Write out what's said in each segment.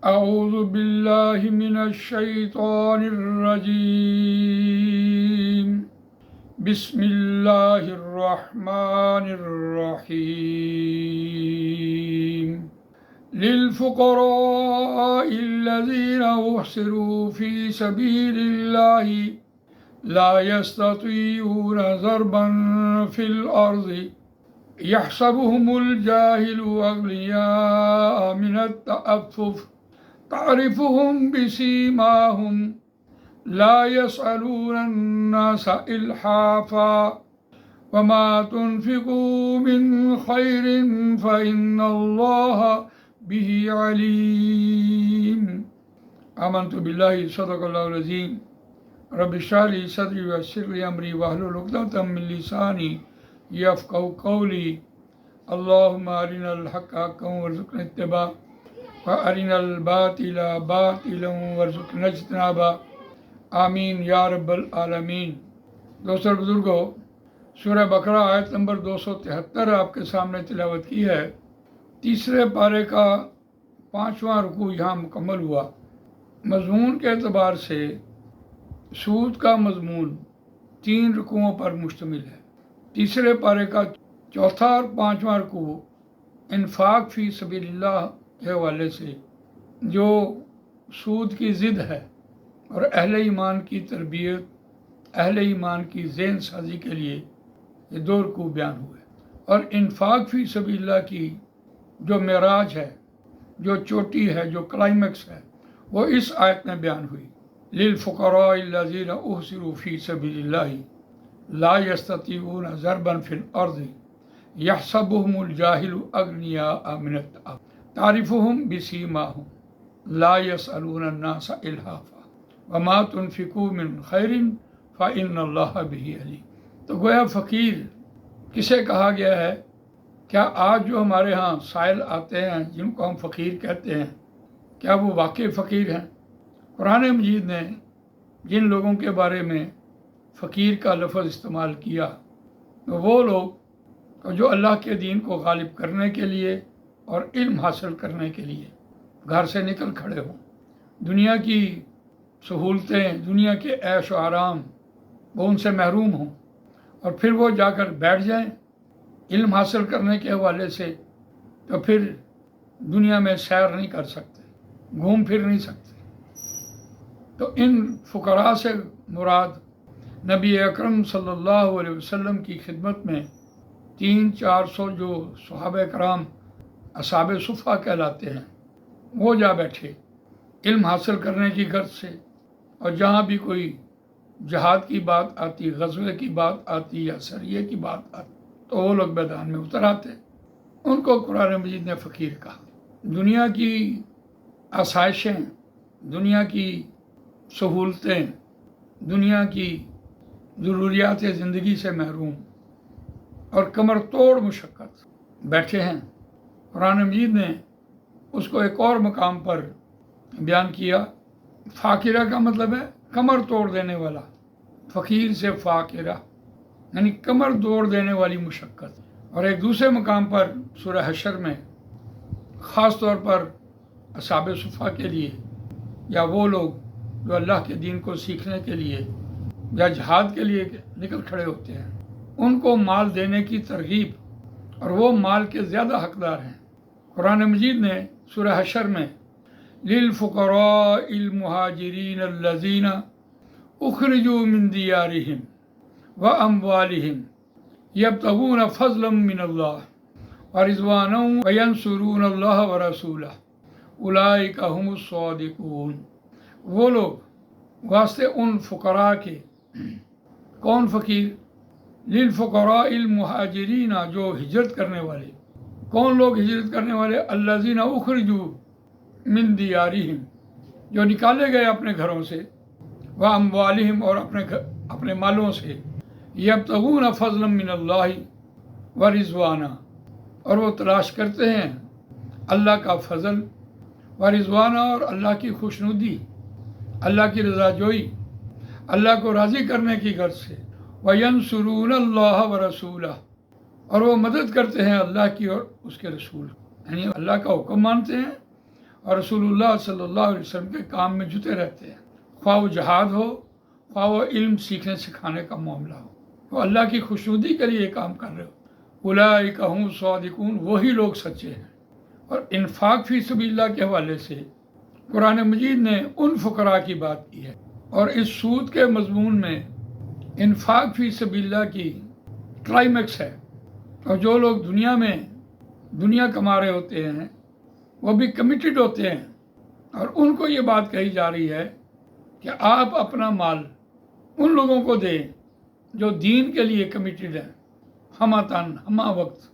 اعوذ باللہ من الشیطان الرجیم بسم اللہ الرحمن الرحیم للفقراء الذین احصروا فی سبیل اللہ لا يستطيعون ضربا في الأرض يحسبهم الجاهل أغنياء من التأفف تعرفهم بسيماهم لا يسألون الناس إلحافا وما تنفقوا من خير فإن الله به عليم آمنت بالله صدق الله العظيم رب اشرح لي صدري ويسر لي امري واحلل عقدة من لساني يفقهوا قولي اللهم ارنا الحق حقا وارزقنا اتباعه وارنا الباطل باطلا وارزقنا اجتنابه آمین یا رب العالمین۔ دوستو بزرگوں، سورہ بقرہ آیت نمبر 273 آپ کے سامنے تلاوت کی ہے۔ تیسرے پارے کا 5واں رکوع یہاں مکمل ہوا۔ مضمون کے اعتبار سے سود کا مضمون 3 رکوعوں پر مشتمل ہے۔ تیسرے پارے کا 4تھا اور 5واں رکوع انفاق فی سبیل اللہ کے حوالے سے جو سود کی ضد ہے اور اہل ایمان کی تربیت، اہل ایمان کی ذہن سازی کے لیے یہ 2 رکوع بیان ہوئے، اور انفاق فی سبیل اللہ کی جو معراج ہے، جو چوٹی ہے، جو کلائمیکس ہے، وہ اس آیت میں بیان ہوئی۔ للفقراء الذین احصروا فی سبیل اللہ لا یستطیعون ضربا فی الارض یحسبهم الجاہل اغنیاء من التعفف تعرفهم بسیماهم لا یسألون الناس الحافا وما تنفقوا من خیر فإن اللہ بہ علیم۔ تو گویا فقیر کسے کہا گیا ہے؟ کیا آج جو ہمارے ہاں سائل آتے ہیں جن کو ہم فقیر کہتے ہیں، کیا وہ واقعی فقیر ہیں؟ قرآن مجید نے جن لوگوں کے بارے میں فقیر کا لفظ استعمال کیا وہ لوگ جو اللہ کے دین کو غالب کرنے کے لیے اور علم حاصل کرنے کے لیے گھر سے نکل کھڑے ہوں، دنیا کی سہولتیں، دنیا کے عیش و آرام وہ ان سے محروم ہوں، اور پھر وہ جا کر بیٹھ جائیں علم حاصل کرنے کے حوالے سے، تو پھر دنیا میں سیر نہیں کر سکتے، گھوم پھر نہیں سکتے۔ تو ان فقراء سے مراد نبی اکرم صلی اللہ علیہ وسلم کی خدمت میں 300-400 جو صحابہ کرام اصحاب صفہ کہلاتے ہیں، وہ جا بیٹھے علم حاصل کرنے کی غرض سے، اور جہاں بھی کوئی جہاد کی بات آتی، غزوے کی بات آتی یا سریے کی بات آتی، تو وہ لوگ میدان میں اتر آتے۔ ان کو قرآن مجید نے فقیر کہا۔ دنیا کی آسائشیں، دنیا کی سہولتیں، دنیا کی ضروریات زندگی سے محروم اور کمر توڑ مشقت بیٹھے ہیں۔ قرآن مجید نے اس کو ایک اور مقام پر بیان کیا۔ فاقرہ کا مطلب ہے کمر توڑ دینے والا، فقیر سے فاقرہ یعنی کمر توڑ دینے والی مشقت۔ اور ایک دوسرے مقام پر سورہ حشر میں خاص طور پر اصحاب صفہ کے لیے، یا وہ لوگ جو اللہ کے دین کو سیکھنے کے لیے یا جہاد کے لیے نکل کھڑے ہوتے ہیں، ان کو مال دینے کی ترغیب، اور وہ مال کے زیادہ حقدار ہیں۔ قرآن مجید نے سورہ حشر میں للفقراء المہاجرین الذین اخرجوا من دیارہم واموالہم یبتغون فضلا من اللہ ورضوانا وینصرون اللہ ورسولہ اولئک هم الصادقون۔ وہ لوگ واسطے ان فقراء کے، کون فقیر؟ للفقراء المہاجرین، جو ہجرت کرنے والے۔ کون لوگ ہجرت کرنے والے؟ الذین اخرجوا من دیارہم، جو نکالے گئے اپنے گھروں سے، واموالہم، اور اپنے مالوں سے، یبتغون فضلا من اللہ ورضوانا، اور وہ تلاش کرتے ہیں اللہ کا فضل، ورضوانا، اور اللہ کی خوشنودی، اللہ کی رضا جوئی، اللہ کو راضی کرنے کی غرض سے۔ وَيَنْصُرُونَ اللَّهَ وَرَسُولَهُ، اور وہ مدد کرتے ہیں اللہ کی اور اس کے رسول، یعنی اللہ کا حکم مانتے ہیں اور رسول اللہ صلی اللہ علیہ وسلم کے کام میں جتے رہتے ہیں، خواہ وہ جہاد ہو، خواہ وہ علم سیکھنے سکھانے کا معاملہ ہو، وہ اللہ کی خوشنودی کے لیے یہ کام کر رہے ہو۔ اولئک هم الصادقون، وہی لوگ سچے ہیں۔ اور انفاق فی سبیل اللہ کے حوالے سے قرآن مجید نے ان فقراء کی بات کی ہے، اور اس سود کے مضمون میں انفاق فی سبیل اللہ کی کلائمیکس ہے۔ اور جو لوگ دنیا کما رہے ہوتے ہیں وہ بھی کمیٹڈ ہوتے ہیں، اور ان کو یہ بات کہی جا رہی ہے کہ آپ اپنا مال ان لوگوں کو دیں جو دین کے لیے کمیٹڈ ہیں، ہمہ تن ہمہ وقت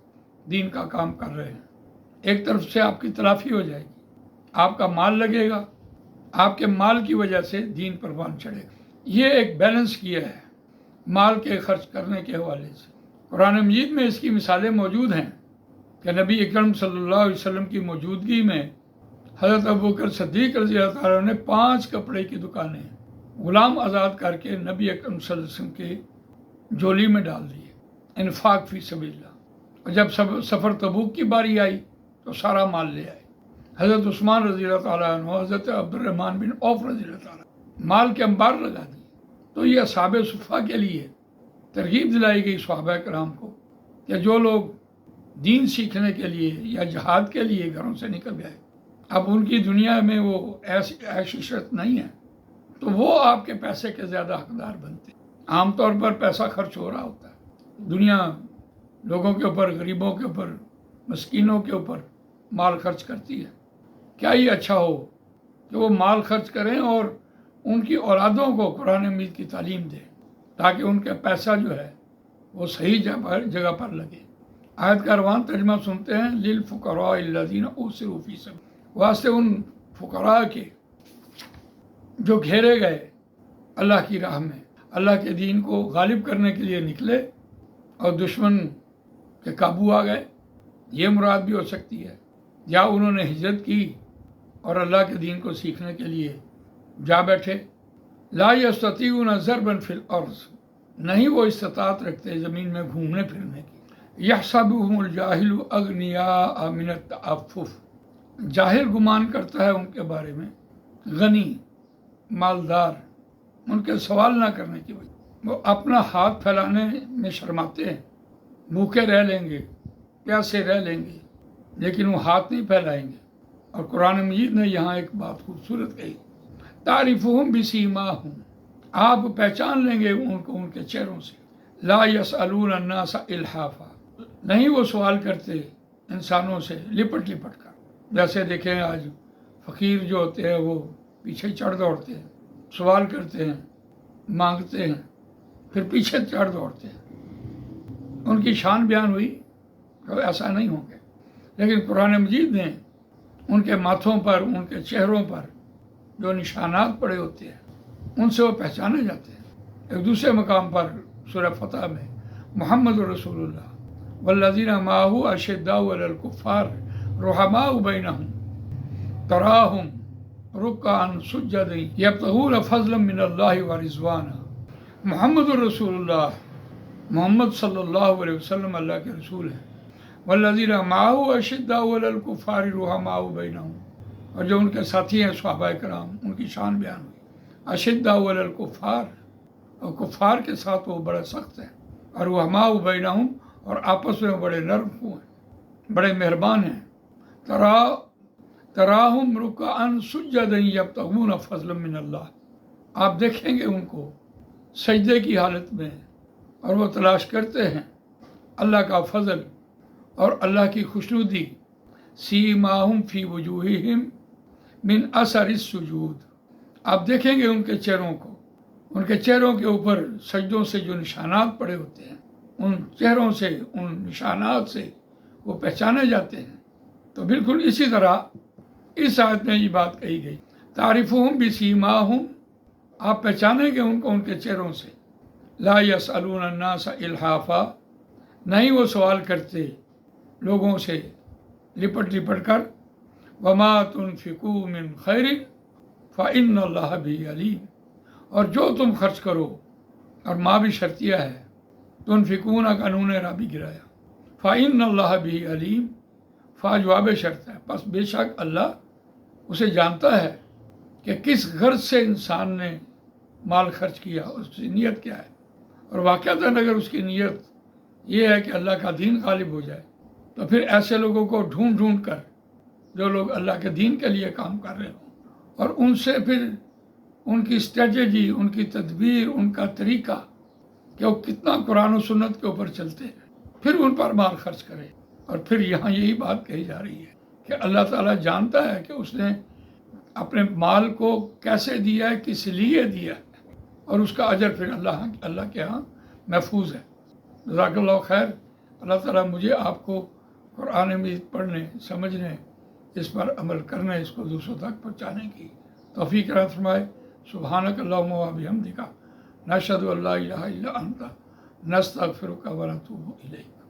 دین کا کام کر رہے ہیں۔ ایک طرف سے آپ کی تلافی ہو جائے گی، آپ کا مال لگے گا، آپ کے مال کی وجہ سے دین پروان چڑھے گا۔ یہ ایک بیلنس کیا ہے مال کے خرچ کرنے کے حوالے سے۔ قرآن مجید میں اس کی مثالیں موجود ہیں کہ نبی اکرم صلی اللہ علیہ وسلم کی موجودگی میں حضرت ابوبکر صدیق رضی اللہ تعالیٰ نے 5 کپڑے کی دکانیں غلام آزاد کر کے نبی اکرم صلی اللہ علیہ وسلم کے جولی میں ڈال دیے، انفاق فی سبیل اللہ۔ اور جب سفر تبوک کی باری آئی تو سارا مال لے آئے۔ حضرت عثمان رضی اللہ تعالیٰ عنہ، حضرت عبد الرحمن بن عوف رضی اللہ تعالیٰ مال کے انبار لگا دیے۔ تو یہ اصحاب صفہ کے لیے ترغیب دلائی گئی صحابہ کرام کو کہ جو لوگ دین سیکھنے کے لیے یا جہاد کے لیے گھروں سے نکل گئے، اب ان کی دنیا میں وہ عیش عشرت نہیں ہے، تو وہ آپ کے پیسے کے زیادہ حقدار بنتے ہیں۔ عام طور پر پیسہ خرچ ہو رہا ہوتا ہے، دنیا لوگوں کے اوپر، غریبوں کے اوپر، مسکینوں کے اوپر مال خرچ کرتی ہے۔ کیا یہ اچھا ہو کہ وہ مال خرچ کریں اور ان کی اولادوں کو قرآن مجید کی تعلیم دیں تاکہ ان کا پیسہ جو ہے وہ صحیح جگہ پر لگے۔ آیت کا روان ترجمہ سنتے ہیں، للفقراء الذین اوسروا فی سبیل، واسطے ان فقراء کے جو گھیرے گئے اللہ کی راہ میں، اللہ کے دین کو غالب کرنے کے لیے نکلے اور دشمن کے قابو آ گئے، یہ مراد بھی ہو سکتی ہے، یا انہوں نے ہجرت کی اور اللہ کے دین کو سیکھنے کے لیے جا بیٹھے۔ لا یستطیعون ضربا فی الارض، نہیں وہ استطاعت رکھتے زمین میں گھومنے پھرنے کی۔ یحسبهم الجاہل اغنیاء من التعفف، جاہل گمان کرتا ہے ان کے بارے میں غنی، مالدار، ان کے سوال نہ کرنے کی وجہ، وہ اپنا ہاتھ پھیلانے میں شرماتے ہیں۔ بھوکے رہ لیں گے، پیاسے رہ لیں گے، لیکن وہ ہاتھ نہیں پھیلائیں گے۔ اور قرآن مجید نے یہاں ایک بات خوبصورت کہی، تعریفہم بسیماہم، آپ پہچان لیں گے ان کو ان کے چہروں سے۔ لا یسألون الناس الحافا، نہیں وہ سوال کرتے انسانوں سے لپٹ لپٹ کر۔ جیسے دیکھیں آج فقیر جو ہوتے ہیں وہ پیچھے چڑھ دوڑتے ہیں، سوال کرتے ہیں، مانگتے ہیں، پھر پیچھے چڑھ دوڑتے ہیں۔ ان کی شان بیان ہوئی تو ایسا نہیں ہوں گے، لیکن قرآن مجید نے ان کے ماتھوں پر، ان کے چہروں پر جو نشانات پڑے ہوتے ہیں ان سے وہ پہچانے جاتے ہیں۔ ایک دوسرے مقام پر سورہ فتح میں محمد رسول اللہ والذین معہ اشداء علی الکفار رحماء بینہم تراہم رکعا سجدا یبتغون فضلا من اللہ ورضوانا۔ محمد الرسول اللہ، محمد صلی اللہ علیہ وسلم اللہ کے رسول ہیں۔ والذین معہ اشداء علی الکفار رحماء بینہم، اور جو ان کے ساتھی ہیں صحابہ کرام، ان کی شان بیان ہوئی۔ اشداء علی الکفار، اور کفار کے ساتھ وہ بڑے سخت ہیں، اور رحماء بینہم، اور آپس میں بڑے نرم ہیں، بڑے مہربان ہیں۔ تراہم رکعا سجدا یبتغون فضلا من اللہ، آپ دیکھیں گے ان کو سجدے کی حالت میں، اور وہ تلاش کرتے ہیں اللہ کا فضل اور اللہ کی خوشنودی۔ سیماہم فی وجوہہم من اثر السجود، آپ دیکھیں گے ان کے چہروں کو، ان کے چہروں کے اوپر سجدوں سے جو نشانات پڑے ہوتے ہیں، ان چہروں سے، ان نشانات سے وہ پہچانے جاتے ہیں۔ تو بالکل اسی طرح اس آیت میں یہ بات کہی گئی، تعریفہم بسیماہم، آپ پہچانیں گے ان کو ان کے چہروں سے۔ لا یسألون الناس الحافا، نہیں وہ سوال کرتے لوگوں سے لپٹ لپٹ کر۔ وما تنفقوا من خیر فإن اللہ بہ علیم، اور جو تم خرچ کرو، اور ماں بھی شرطیہ ہے، تنفقون کا نون رابی گرایا، فإن اللہ بہ علیم، فا جواب شرط ہے، پس بے شک اللہ اسے جانتا ہے کہ کس غرض سے انسان نے مال خرچ کیا، اس کی نیت کیا ہے. اور واقعتاً اگر اس کی نیت یہ ہے کہ اللہ کا دین غالب ہو جائے تو پھر ایسے لوگوں کو ڈھونڈ ڈھونڈ کر جو لوگ اللہ کے دین کے لیے کام کر رہے ہوں اور ان سے پھر ان کی اسٹریٹجی، ان کی تدبیر، ان کا طریقہ کہ وہ کتنا قرآن و سنت کے اوپر چلتے ہیں، پھر ان پر مال خرچ کرے. اور پھر یہاں یہی بات کہی جا رہی ہے کہ اللہ تعالیٰ جانتا ہے کہ اس نے اپنے مال کو کیسے دیا ہے، کس لیے دیا ہے، اور اس کا اجر پھر اللہ کے ہاں محفوظ ہے. جزاک اللہ خیر. اللہ تعالیٰ مجھے آپ کو قرآن مجید پڑھنے، سمجھنے، اس پر عمل کرنے، اس کو دوسروں تک پہنچانے کی توفیق عطا فرمائے. سبحانک اللہم و بحمدک، نشہد ان لا الہ الا انت، نستغفرک و نتوب الیک.